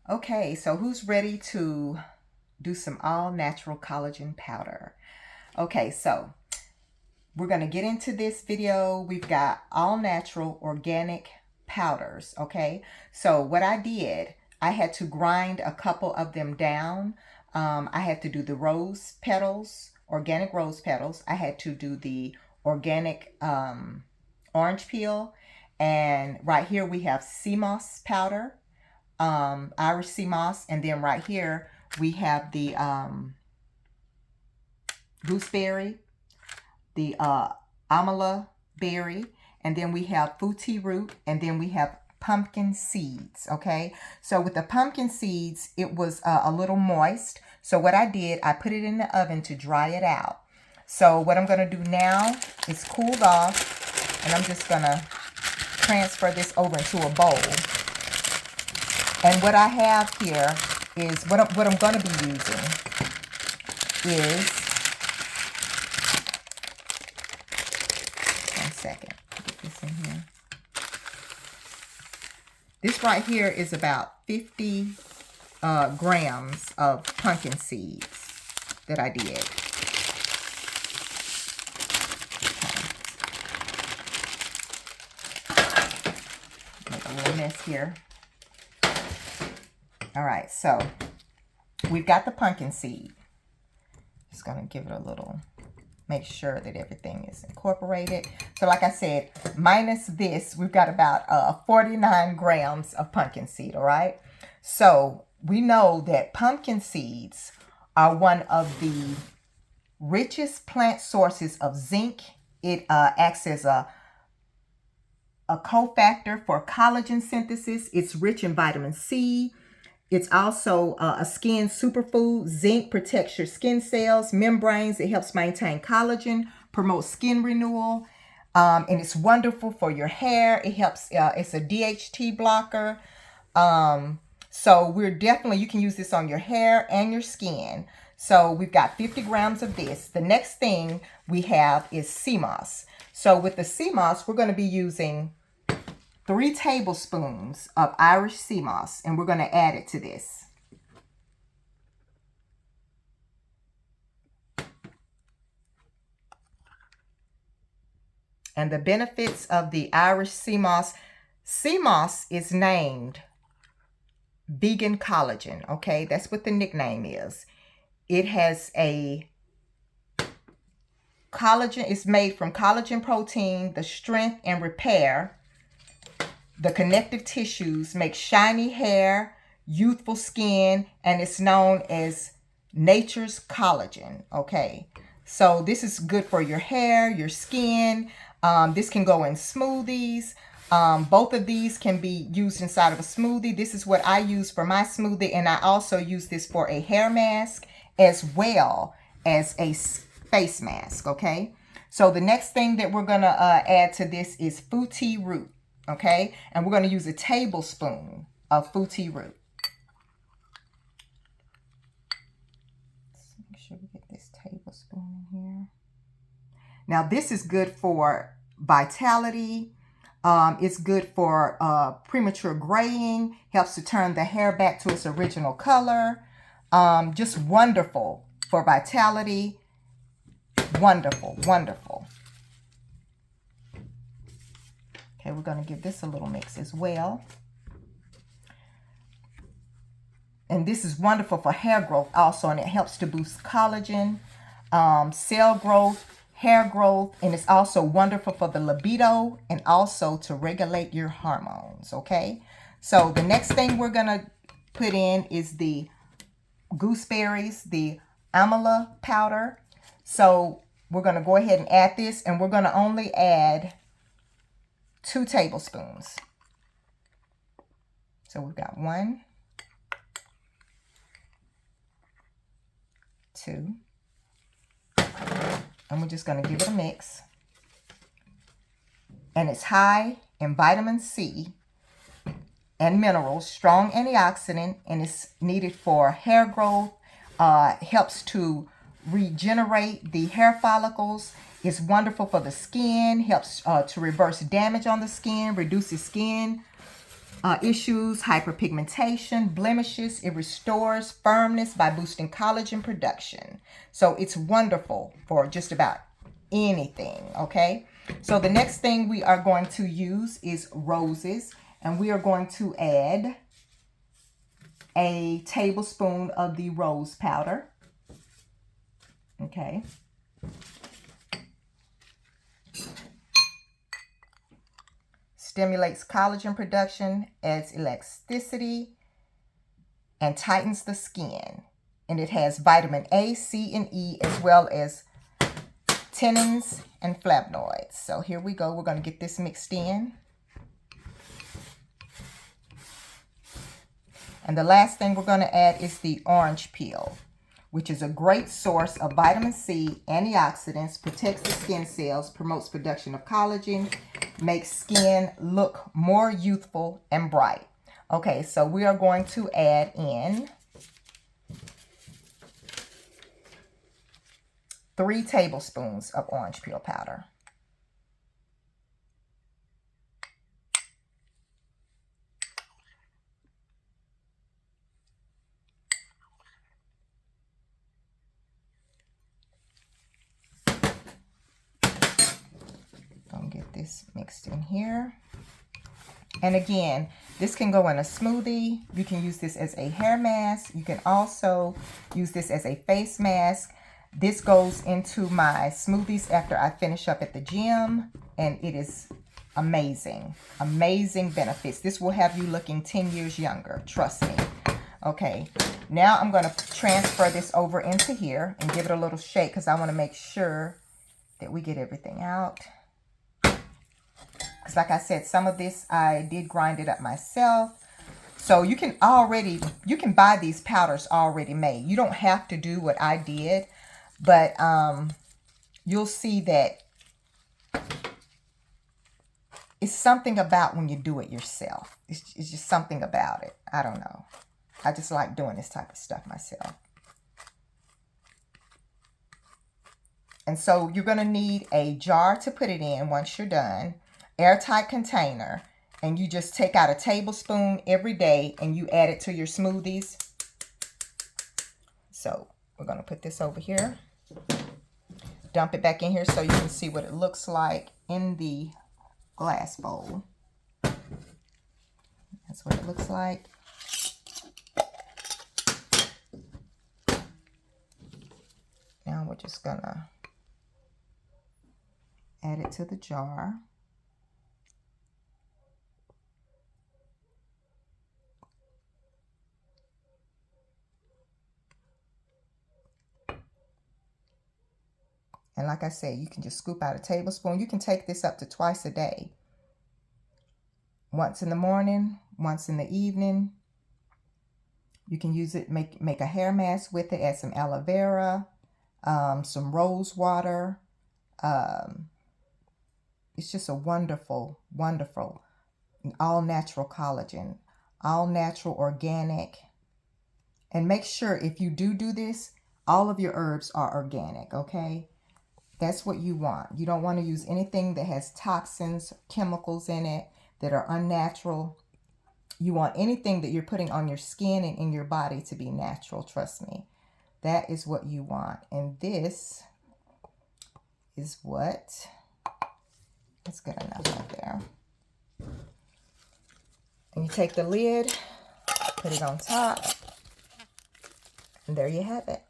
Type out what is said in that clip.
Okay, so who's ready to do some all natural collagen powder? Okay, so we're going to get into this video. We've got all natural organic powders. Okay, so what I did, I had to grind a couple of them down. I had to do the rose petals, organic rose petals. I had to do the organic orange peel. And right here we have Seamoss powder, Irish Seamoss, and then right here we have the gooseberry, the Amla Berry, and then we have Futi root, and then we have pumpkin seeds. Okay, so with the pumpkin seeds, it was a little moist. So what I did, I put it in the oven to dry it out. So what I'm going to do now is cooled off, and I'm just going to transfer this over into a bowl. And what I have here is what I'm going to be using is, one second, get this in here. This right here is about 50 grams of pumpkin seeds that I did. Okay. Make a little mess here. All right, so we've got the pumpkin seed. Just going to give it a little, make sure that everything is incorporated. So like I said, minus this, we've got about 49 grams of pumpkin seed, all right? So we know that pumpkin seeds are one of the richest plant sources of zinc. It acts as a cofactor for collagen synthesis. It's rich in vitamin C. It's also a skin superfood. Zinc protects your skin cells, membranes. It helps maintain collagen, promotes skin renewal, and it's wonderful for your hair. It helps. It's a DHT blocker. So you can use this on your hair and your skin. So we've got 50 grams of this. The next thing we have is Seamoss. So with the Seamoss, we're going to be using 3 tablespoons of Irish Seamoss, and we're going to add it to this. And the benefits of the Irish Seamoss. Seamoss is named vegan collagen, okay? That's what the nickname is. It has a collagen. It's made from collagen protein, the strength and repair. The connective tissues make shiny hair, youthful skin, and it's known as nature's collagen. Okay, so this is good for your hair, your skin. This can go in smoothies. Both of these can be used inside of a smoothie. This is what I use for my smoothie, and I also use this for a hair mask as well as a face mask. Okay, so the next thing that we're going to add to this is Futi root. Okay, and we're going to use a tablespoon of Futi root. Let's make sure we get this tablespoon in here. Now, this is good for vitality. It's good for premature graying. Helps to turn the hair back to its original color. Just wonderful for vitality. Wonderful, wonderful. Okay, we're going to give this a little mix as well. And this is wonderful for hair growth also, and it helps to boost collagen, cell growth, hair growth, and it's also wonderful for the libido and also to regulate your hormones, okay? So the next thing we're going to put in is the gooseberries, the amla powder. So we're going to go ahead and add this, and we're going to only add 2 tablespoons. So we've got 1, 2, and we're just going to give it a mix. And it's high in vitamin C and minerals, strong antioxidant, and it's needed for hair growth, helps to regenerate the hair follicles. It's wonderful for the skin, helps to reverse damage on the skin, reduces skin issues, hyperpigmentation, blemishes. It restores firmness by boosting collagen production. So it's wonderful for just about anything, okay? So the next thing we are going to use is roses, and we are going to add a tablespoon of the rose powder, okay? Stimulates collagen production, adds elasticity, and tightens the skin. And it has vitamin A, C, and E, as well as tannins and flavonoids. So here we go. We're going to get this mixed in. And the last thing we're going to add is the orange peel, which is a great source of vitamin C, antioxidants, protects the skin cells, promotes production of collagen, makes skin look more youthful and bright. Okay, so we are going to add in 3 tablespoons of orange peel powder. Gonna get this mixed in here. And again, this can go in a smoothie. You can use this as a hair mask. You can also use this as a face mask. This goes into my smoothies after I finish up at the gym, and it is amazing. Amazing benefits. This will have you looking 10 years younger. Trust me. Okay, now I'm going to transfer this over into here and give it a little shake because I want to make sure that we get everything out. Because like I said, some of this I did grind it up myself. So you can buy these powders already made. You don't have to do what I did, but you'll see that it's something about when you do it yourself. It's just something about it. I don't know. I just like doing this type of stuff myself. And so you're going to need a jar to put it in once you're done. Airtight container, and you just take out a tablespoon every day and you add it to your smoothies. So we're going to put this over here, dump it back in here so you can see what it looks like in the glass bowl. That's what it looks like. Now we're just gonna add it to the jar. And like I said, you can just scoop out a tablespoon. You can take this up to twice a day. Once in the morning, once in the evening. You can use it, make a hair mask with it, add some aloe vera, some rose water. It's just a wonderful, wonderful, all-natural collagen, all-natural, organic. And make sure if you do this, all of your herbs are organic, okay? That's what you want. You don't want to use anything that has toxins, chemicals in it that are unnatural. You want anything that you're putting on your skin and in your body to be natural. Trust me. That is what you want. And this is what, that's good enough right there. And you take the lid, put it on top, and there you have it.